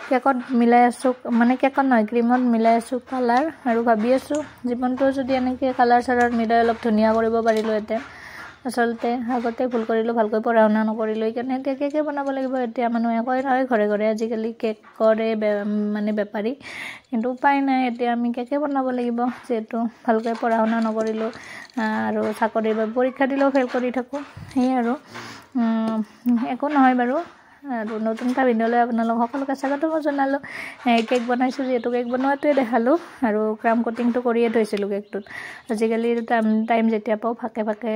কেকত মিলাই আছোঁ মানে কেকত নহয় ক্ৰীমত মিলাই আছোঁ কালাৰ আৰু ভাবি আছোঁ জীৱনটো যদি এনেকৈ কালাৰ চালাৰ মিলাই অলপ ধুনীয়া কৰিব পাৰিলোঁ হেঁতেন আচলতে আগতে ভুল কৰিলোঁ ভালকৈ পঢ়া শুনা নকৰিলোঁ সেইকাৰণে এতিয়া কেকে বনাব লাগিব এতিয়া মানুহে কয় নহয় ঘৰে ঘৰে আজিকালি কেক কৰে মানে বেপাৰী কিন্তু উপায় নাই এতিয়া আমি কেকে বনাব লাগিব যিহেতু ভালকৈ পঢ়া শুনা নকৰিলোঁ আৰু চাকৰিৰ বাবে পৰীক্ষা দিলেও ফেইল কৰি থাকোঁ সেয়ে আৰু একো নহয় বাৰু আৰু নতুন এটা ভিডিঅ'লৈ আপোনালোক সকলোকে স্বাগতম জনালোঁ কেক বনাইছোঁ যিহেতু কেক বনোৱাটোৱে দেখালোঁ আৰু ক্ৰাম কটিংটো কৰিয়ে থৈছিলোঁ কেকটোত আজিকালি টাইম যেতিয়া পাওঁ ফাকে ফাকে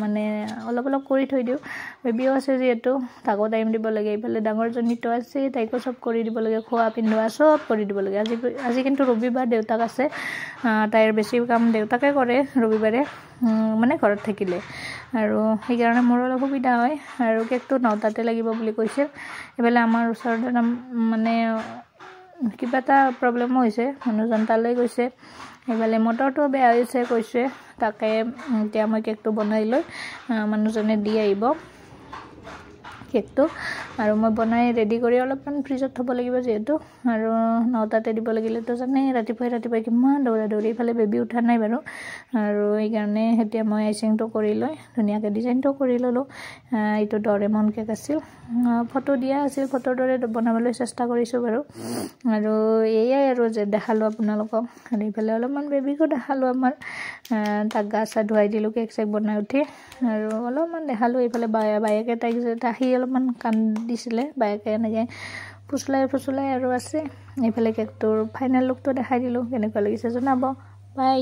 মানে অলপ অলপ কৰি থৈ দিওঁ বেবিও আছে যিহেতু তাকো টাইম দিব লাগে এইফালে ডাঙৰজনীটো আছে তাইকো চব কৰি দিব লাগে খোৱা পিন্ধোৱা চব কৰি দিব লাগে আজি কিন্তু ৰবিবাৰ দেউতাক আছে তাইৰ বেছি কাম দেউতাকে কৰে ৰবিবাৰে মানে ঘৰত থাকিলে আৰু সেইকাৰণে মোৰ অলপ সুবিধা হয় আৰু কেকটো 9টাতে লাগিব বুলি কৈছিল এইফালে আমাৰ ওচৰতে মানে কিবা এটা প্ৰব্লেমো হৈছে মানুহজন তালৈ গৈছে এইফালে মটৰটো বেয়া হৈছে কৈছে তাকে এতিয়া মই কেকটো বনাই লৈ মানুহজনে দি আহিব কেকটো আৰু মই বনাই ৰেডি কৰি অলপমান ফ্ৰিজত থ'ব লাগিব যিহেতু আৰু 9টাতে দিব লাগিলেতো জানেই ৰাতিপুৱাই কিমান দৌৰা দৌৰি ইফালে বেবী উঠা নাই বাৰু আৰু সেইকাৰণে এতিয়া মই আইচিংটো কৰি লৈ ধুনীয়াকৈ ডিজাইনটো কৰি ল'লোঁ এইটো ডৰেমন কেক আছিল ফটো দিয়া আছিল ফটোৰ দৰে বনাবলৈ চেষ্টা কৰিছোঁ বাৰু আৰু এয়াই আৰু যে দেখালোঁ আপোনালোকক আৰু এইফালে অলপমান বেবীকো দেখালোঁ আমাৰ তাক গা চা ধুৱাই দিলোঁ কেক চেক বনাই উঠি আৰু অলপমান দেখালোঁ এইফালে বায়েকে তাইক আহি অলপমান কান্দিছিলে বায়েকে এনেকৈ ফুচলাই আৰু আছে এইফালে কেকটোৰ ফাইনেল লুকটো দেখাই দিলোঁ কেনেকুৱা লাগিছে জনাব বাই